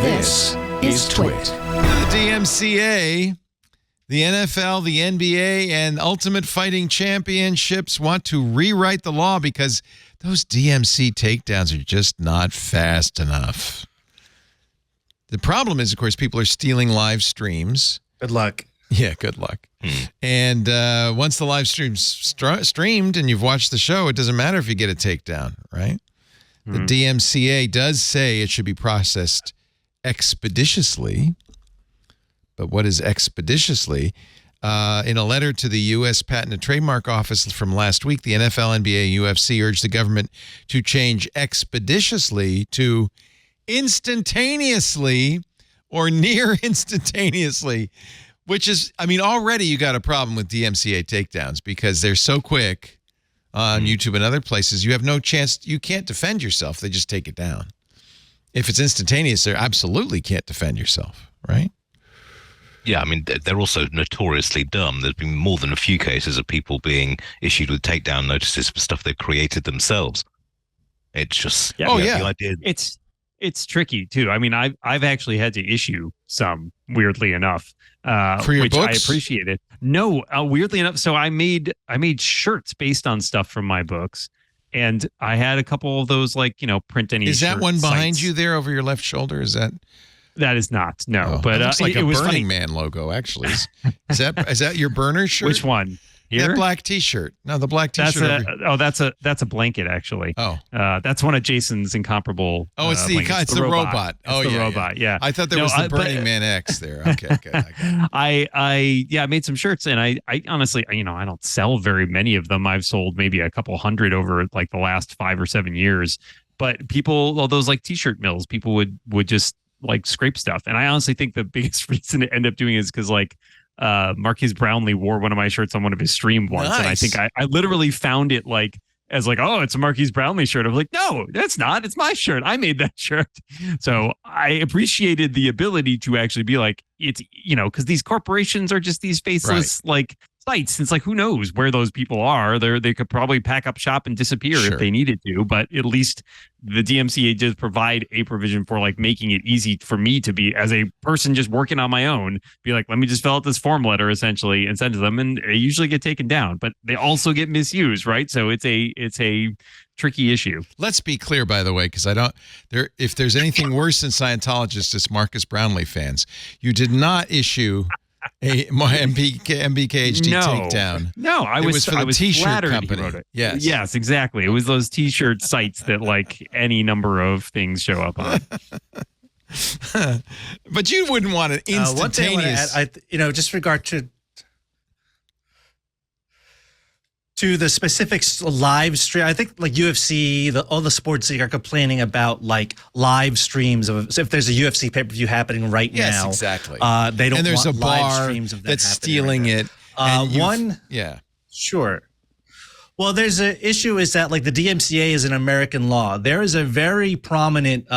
This is TWiT. The DMCA, the NFL, the NBA, and Ultimate Fighting Championships want to rewrite the law because those DMC takedowns are just not fast enough. The problem is, of course, people are stealing live streams. Good luck. Yeah, good luck. And once the live stream's streamed and you've watched the show, it doesn't matter if you get a takedown, right? The DMCA does say it should be processed expeditiously. But what is expeditiously? In a letter to the U.S. Patent and Trademark Office from last week, the NFL, NBA, UFC urged the government to change expeditiously to instantaneously or near instantaneously, which is, I mean, already you got a problem with DMCA takedowns because they're so quick on YouTube and other places. You have no chance. You can't defend yourself. They just take it down. If it's instantaneous, they absolutely can't defend yourself, right? Yeah, I mean, they're also notoriously dumb. There's been more than a few cases of people being issued with takedown notices for stuff they've created themselves. It's just, the idea. It's tricky too. I mean, I've actually had to issue some, weirdly enough, for your which books? I appreciated. No, weirdly enough. So I made shirts based on stuff from my books, and I had a couple of those, like, print any. Is that one behind sites. you there over your left shoulder? Is that? That is not. No, Oh, but it looks like a was Burning funny. Man logo. Actually, is that your burner shirt? Which one? Here? That black T-shirt. No, the black T-shirt. That's a blanket actually. Oh, that's one of Jason's incomparable. Oh, it's blankets. the robot. It's the robot. Yeah. I thought there was the Burning Man X there. Okay. I made some shirts, and I honestly, I don't sell very many of them. I've sold maybe a couple hundred over like the last 5 or 7 years. But people, all those like T-shirt mills, people would just like scrape stuff, and I honestly think the biggest reason to end up doing it is because like. Marquise Brownlee wore one of my shirts on one of his streams once. Nice. And I think I literally found it like as like, oh, it's a Marquise Brownlee shirt. I'm like, no, that's not. It's my shirt. I made that shirt. So I appreciated the ability to actually be like, it's, because these corporations are just these faceless like sites. It's like, who knows where those people are? They could probably pack up shop and disappear if they needed to. But at least the DMCA does provide a provision for like making it easy for me to be, as a person just working on my own, be like, let me just fill out this form letter essentially and send to them, and they usually get taken down. But they also get misused, right? So it's a tricky issue. Let's be clear, by the way, because if there's anything worse than Scientologists, it's Marcus Brownlee fans. You did not issue a MBKHD takedown. No, I was for the T-shirt flattered company. he wrote it. Yes, exactly. It was those T-shirt sites that like any number of things show up on. But you wouldn't want an instantaneous. One thing I want to add, just regard to the specific live stream. I think like UFC, all the sports league are complaining about like live streams of. So if there's a UFC pay-per-view happening right now, yes, exactly. They don't. And there's want a bar live streams of that that's stealing right it. Sure. Well, there's an issue is that like the DMCA is an American law. There is a very prominent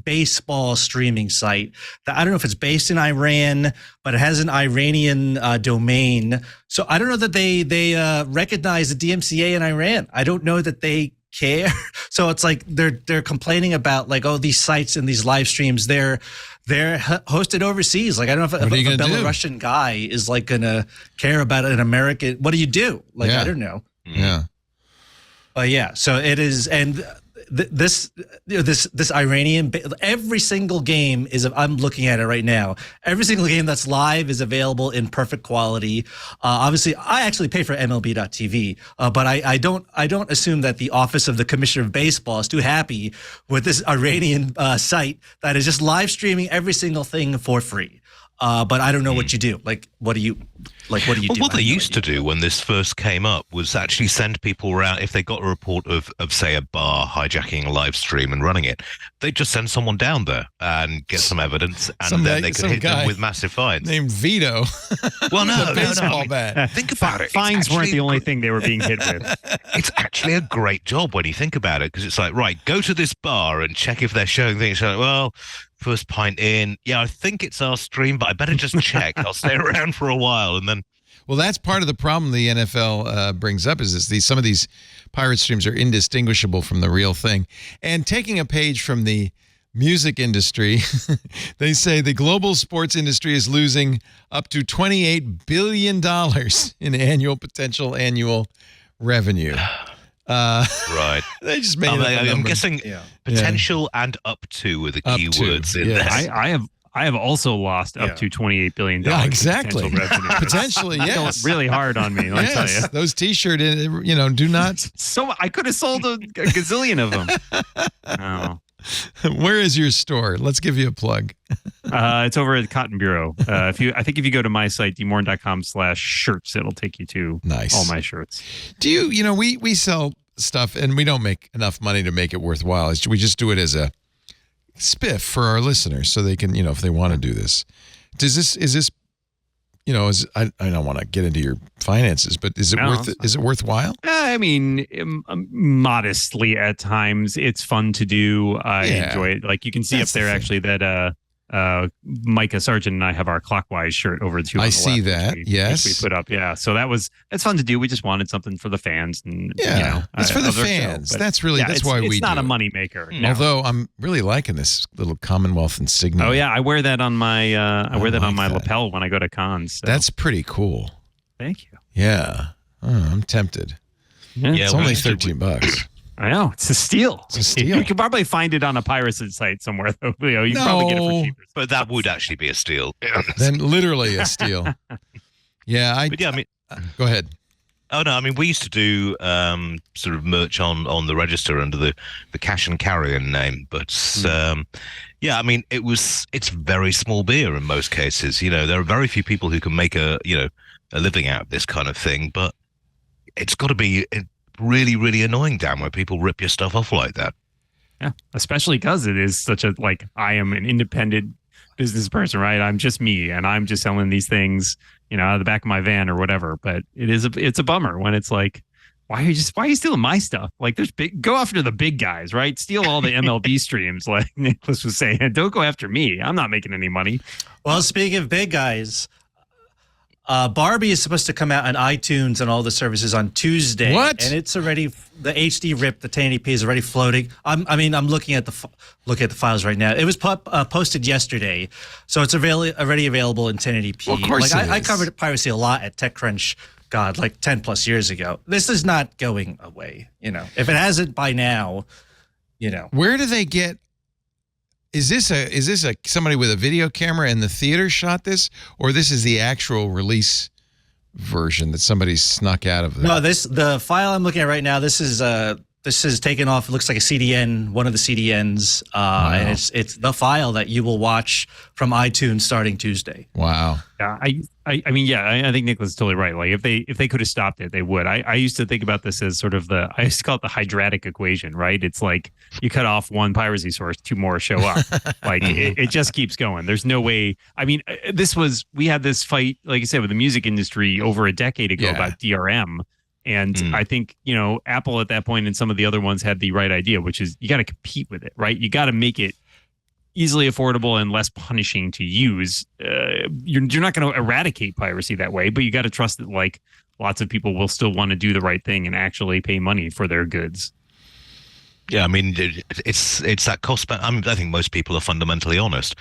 baseball streaming site that I don't know if it's based in Iran, but it has an Iranian domain. So I don't know that they recognize the DMCA in Iran. I don't know that they care. So it's like they're complaining about like, oh, these sites and these live streams, they're hosted overseas. Like I don't know if a Belarusian guy is like gonna care about an American. What do you do? Like I don't know. Yeah. Yeah, so it is, and this Iranian, every single game is. I'm looking at it right now. Every single game that's live is available in perfect quality. Obviously, I actually pay for MLB.TV, but I don't assume that the Office of the Commissioner of Baseball is too happy with this Iranian site that is just live streaming every single thing for free. But I don't know what you do. What do you do? What they used to do when this first came up was actually send people around. If they got a report of say, a bar hijacking a live stream and running it, they'd just send someone down there and get some evidence, and then they could hit them with massive fines. Named Vito. Well, no, baseball bat. Think about it. Fines weren't the only thing they were being hit with. It's actually a great job when you think about it, because it's like, right, go to this bar and check if they're showing things. Like, well, first pint in. Yeah, I think it's our stream, but I better just check. I'll stay around for a while, and then. Well, that's part of the problem the NFL brings up is some of these pirate streams are indistinguishable from the real thing. And taking a page from the music industry. They say the global sports industry is losing up to $28 billion in potential annual revenue. Right. They just made it up a I'm number. guessing potential and up to are the Up keywords to, in yes. there. I have also lost up to $28 billion. Yeah, exactly. In potential revenue. Potentially, yes. Really hard on me. Let me tell you. Those T-shirt, do not. So I could have sold a gazillion of them. Oh. Where is your store? Let's give you a plug. It's over at Cotton Bureau. If you go to my site, dmoren.com/shirts, it'll take you to all my shirts. Do you, we sell stuff and we don't make enough money to make it worthwhile. We just do it as a spiff for our listeners so they can, if they want to do this. I don't want to get into your finances, but is it worthwhile? I mean, modestly at times, it's fun to do. I enjoy it. Like you can see That's up there the thing. actually that Micah Sargent and I have our Clockwise shirt over to. I see that. Yes, we put up. Yeah, so it's fun to do. We just wanted something for the fans, and it's for the fans. That's really that's why we. It's not do a it. moneymaker. No. Although I'm really liking this little Commonwealth insignia. Oh yeah, I wear that on my on my that. lapel when I go to cons. So. That's pretty cool. Thank you. Yeah, I'm tempted. Yeah, it's only $13. I know. It's a steal. It's a steal. You can probably find it on a piracy site somewhere, though. You can probably get it for cheaper. But that would actually be a steal. Then literally a steal. Yeah, go ahead. Oh, no, I mean, we used to do sort of merch on the register under the Cash and Carrion name. But, I mean, it's very small beer in most cases. There are very few people who can make a living out of this kind of thing. But it's got to be really, really annoying, Dan, where people rip your stuff off like that. Yeah, especially because it is such a, I am an independent business person, right? I'm just me, and I'm just selling these things, out of the back of my van or whatever. But it's a bummer when it's like, why are you stealing my stuff? Like, go after the big guys, right? Steal all the MLB streams, like Nicholas was saying. Don't go after me. I'm not making any money. Well, speaking of big guys, Barbie is supposed to come out on iTunes and all the services on Tuesday. What? And it's already the HD rip, the 1080p is already floating. I'm looking at the files right now. It was posted yesterday, so it's already available in 1080p. Well, of course, I covered piracy a lot at TechCrunch. God, 10 plus years ago. This is not going away. If it hasn't by now, Where do they get? Is this somebody with a video camera in the theater shot this, or this is the actual release version that somebody snuck out of there? No, the file I'm looking at right now. This is taken off. It looks like a CDN, one of the CDNs, and it's the file that you will watch from iTunes starting Tuesday. Wow. Yeah, I think Nicholas is totally right. Like if they could have stopped it, they would. I used to think about this as sort of I used to call it the hydratic equation, right? It's like you cut off one piracy source, two more show up. Like it just keeps going. There's no way. I mean, we had this fight, like you said, with the music industry over a decade ago about DRM. And I think, Apple at that point and some of the other ones had the right idea, which is you got to compete with it, right? You got to make it easily affordable and less punishing to use. You're not going to eradicate piracy that way, but you got to trust that lots of people will still want to do the right thing and actually pay money for their goods. Yeah, I mean, it's that cost. I think most people are fundamentally honest,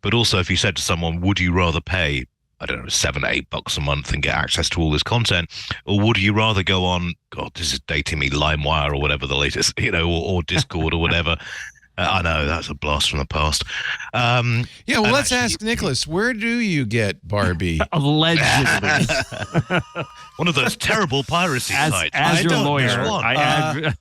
but also if you said to someone, would you rather pay, I don't know, $7-8 a month and get access to all this content, or would you rather go on, God, this is dating me, LimeWire or whatever the latest, or Discord or whatever. I know that's a blast from the past. Let's ask Nicholas, where do you get Barbie? Allegedly. One of those terrible piracy sites. As your lawyer,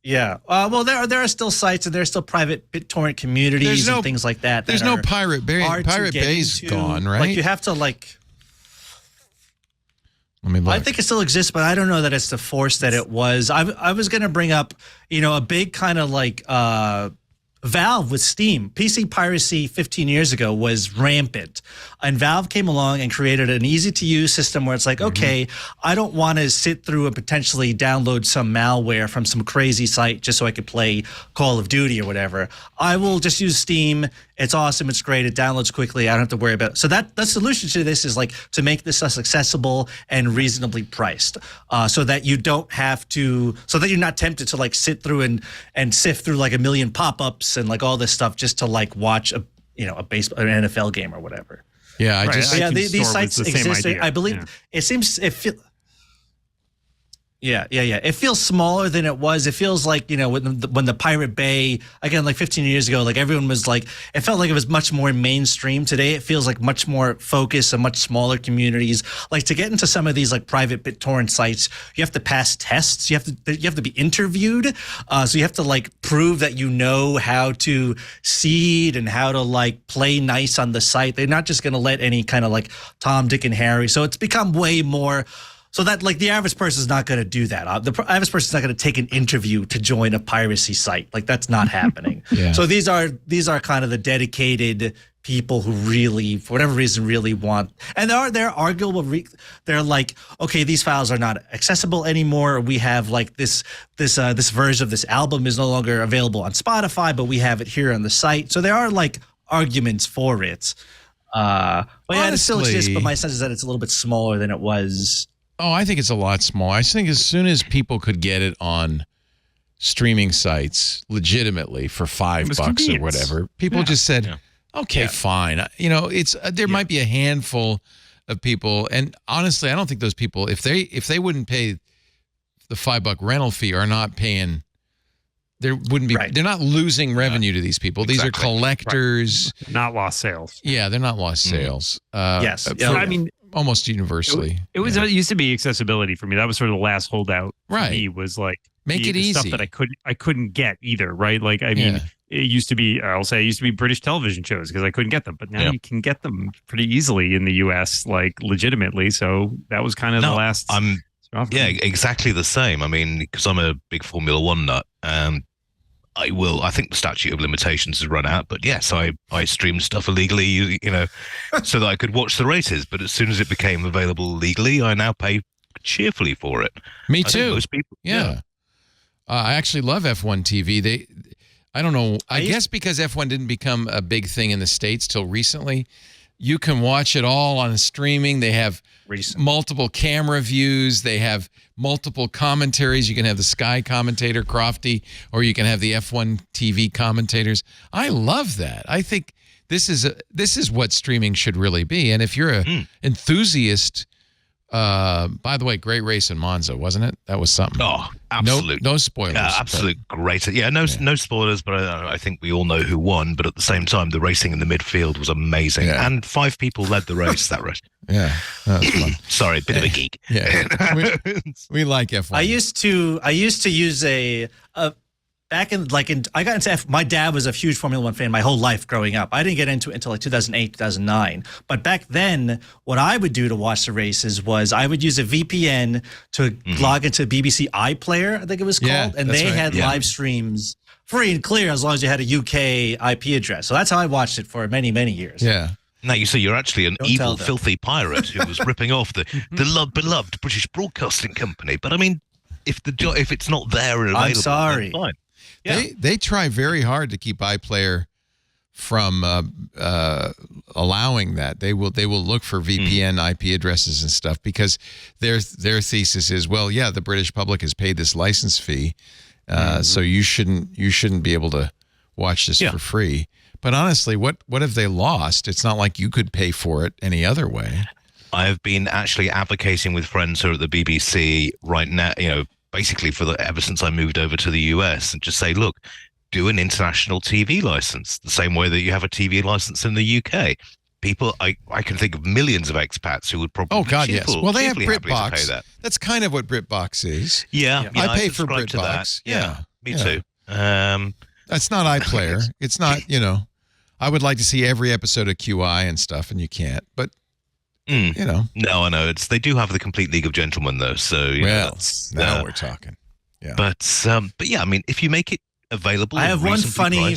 Yeah. Well, there are still sites and there are still private BitTorrent communities and things like that. There's no Pirate Bay. Pirate Bay's gone, right? You have to Let me look. I think it still exists, but I don't know that it's the force that it was. I was going to bring up, a big kind of Valve with Steam. PC piracy 15 years ago was rampant. And Valve came along and created an easy-to-use system where it's like, okay, I don't want to sit through and potentially download some malware from some crazy site just so I could play Call of Duty or whatever. I will just use Steam, It's awesome. It's great. It downloads quickly. I don't have to worry about it. So the solution to this is like to make this less accessible and reasonably priced, so that you don't have to, so that you're not tempted to like sit through and sift through like a million pop-ups and like all this stuff just to like watch an NFL game or whatever. Yeah, these sites exist. I believe it feels smaller than it was. It feels like, when the Pirate Bay, again, like 15 years ago, like everyone was like, it felt like it was much more mainstream. Today, it feels like much more focused and much smaller communities. Like to get into some of these like private BitTorrent sites, you have to pass tests. You have to be interviewed. So you have to like prove that you know how to seed and how to like play nice on the site. They're not just going to let any kind of like Tom, Dick, and Harry. So it's become way more. So that like the average person is not going to do that. The average person is not going to take an interview to join a piracy site. Like that's not happening. Yeah. So these are kind of the dedicated people who really, for whatever reason, really want. And they're arguable. They're like, okay, these files are not accessible anymore. We have like this version of this album is no longer available on Spotify, but we have it here on the site. So there are like arguments for it. But yeah, it still exists. But my sense is that it's a little bit smaller than it was. Oh, I think it's a lot smaller. I think as soon as people could get it on streaming sites legitimately for $5 or whatever, people just said, okay, fine. There might be a handful of people. And honestly, I don't think those people, if they wouldn't pay the $5 rental fee, are not paying, there wouldn't be, they're not losing revenue to these people. Exactly. These are collectors. Right. Not lost sales. Yeah, they're not lost sales. Yes. I mean, almost universally. It used to be accessibility for me. That was sort of the last holdout for me, was like make it easy. Stuff that I couldn't get either, right? Like I mean, it used to be British television shows because I couldn't get them, but now you can get them pretty easily in the US, like legitimately. So that was kind of the last. Exactly the same. I mean, because I'm a big Formula One nut, I think the statute of limitations has run out, but yes, I streamed stuff illegally, so that I could watch the races. But as soon as it became available legally, I now pay cheerfully for it. Me too. Most people, I actually love F1 TV. I don't know. I guess because F1 didn't become a big thing in the States till recently, you can watch it all on streaming. They have multiple camera views. They have multiple commentaries. You can have the Sky commentator, Crofty, or you can have the F1 TV commentators. I love that. I think this is what streaming should really be. And if you're an enthusiast, by the way, great race in Monza, wasn't it? That was something. Oh, absolute. No spoilers. Absolute great. Yeah, no spoilers, but I think we all know who won. But at the same time, the racing in the midfield was amazing. Yeah. And 5 people led the race, that race. Yeah, that was fun. Sorry, bit of a geek. Yeah, we like F1. I used to use back in I got into my dad was a huge Formula One fan my whole life growing up. I didn't get into it until like 2008, 2009. But back then, what I would do to watch the races was I would use a VPN to log into BBC iPlayer, I think it was called, and they had live streams free and clear as long as you had a UK IP address. So that's how I watched it for many, many years. Yeah. Now you see, you're actually an evil, filthy pirate who was ripping off the beloved British Broadcasting Company. But I mean, if it's not there and available, I'm sorry. Then fine. Yeah. They try very hard to keep iPlayer from allowing that. They will look for VPN IP addresses and stuff because their thesis is, well, yeah, the British public has paid this license fee, so you shouldn't be able to watch this for free. But honestly, what have they lost? It's not like you could pay for it any other way. I have been actually advocating with friends who are at the BBC right now, basically ever since I moved over to the US, and just say, look, do an international TV license the same way that you have a TV license in the UK. People, I can think of millions of expats who would probably yes. Well, they have BritBox. That's kind of what BritBox is. Yeah. I pay for BritBox. Yeah, me too. That's not iPlayer. It's not, I would like to see every episode of QI and stuff, and you can't. But, No, I know. They do have the complete League of Gentlemen, though. So, now we're talking. Yeah. But yeah, I mean, if you make it available, I have one funny.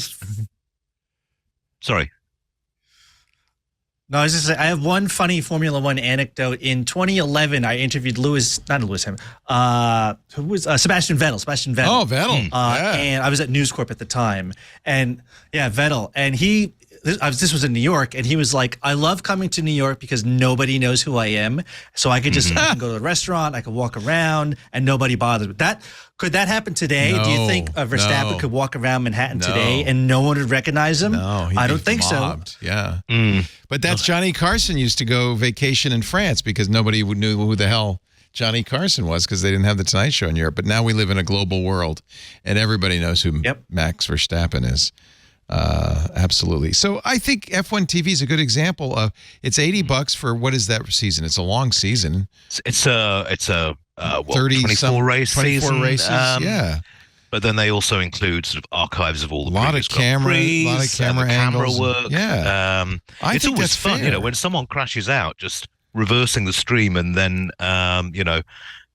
Sorry. No, I was just saying, I have one funny Formula One anecdote. In 2011, I interviewed who was Sebastian Vettel. Oh, Vettel. And I was at News Corp at the time. And yeah, Vettel. And he this was in New York, and he was like, I love coming to New York because nobody knows who I am. So I could just I can go to a restaurant, I could walk around, and nobody bothers me. Could that happen today? Do you think Verstappen could walk around Manhattan today and no one would recognize him? No, I don't think mobbed. so. Yeah. But that's Johnny Carson used to go vacation in France because nobody knew who the hell Johnny Carson was because they didn't have the Tonight Show in Europe. But now we live in a global world, and everybody knows who Max Verstappen is. Absolutely. So I think F1 TV is a good example of it's $80 for what is that season? It's a long season. It's a 24 race 24 season. races. Yeah. But then they also include sort of archives of all the a lot of camera angles. Work. Yeah. It's always fun, fair. when someone crashes out, just reversing the stream and then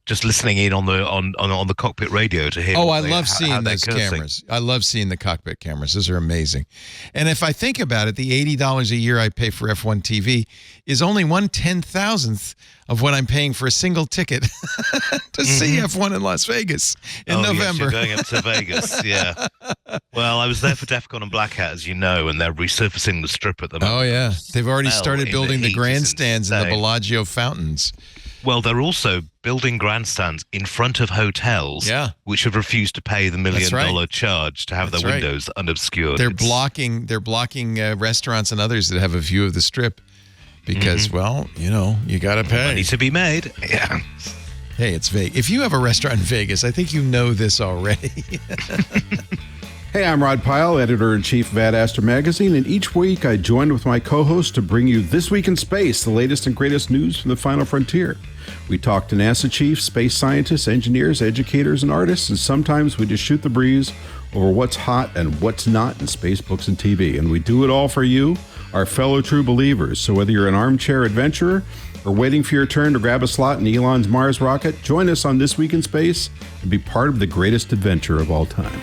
just listening in on the cockpit radio to hear. I love seeing those cameras. I love seeing the cockpit cameras. Those are amazing. And if I think about it, the $80 a year I pay for F1 TV is only 1/10,000th of what I'm paying for a single ticket to see F1 in Las Vegas in November. Yes, you're going up to Vegas, yeah. Well, I was there for DEF CON and Black Hat, as you know, and they're resurfacing the strip at the moment. Oh, yeah. They've already started building the grandstands and the Bellagio fountains. Well, they're also building grandstands in front of hotels, which have refused to pay the $1 million charge to have their windows unobscured. They're blocking restaurants and others that have a view of the strip because, you got to pay. Money to be made. Yeah. Hey, it's Vegas. If you have a restaurant in Vegas, I think you know this already. Hey, I'm Rod Pyle, editor-in-chief of Ad Astra Magazine, and each week I join with my co-host to bring you This Week in Space, the latest and greatest news from the final frontier. We talk to NASA chiefs, space scientists, engineers, educators, and artists, and sometimes we just shoot the breeze over what's hot and what's not in space, books, and TV. And we do it all for you, our fellow true believers. So whether you're an armchair adventurer or waiting for your turn to grab a slot in Elon's Mars rocket, join us on This Week in Space and be part of the greatest adventure of all time.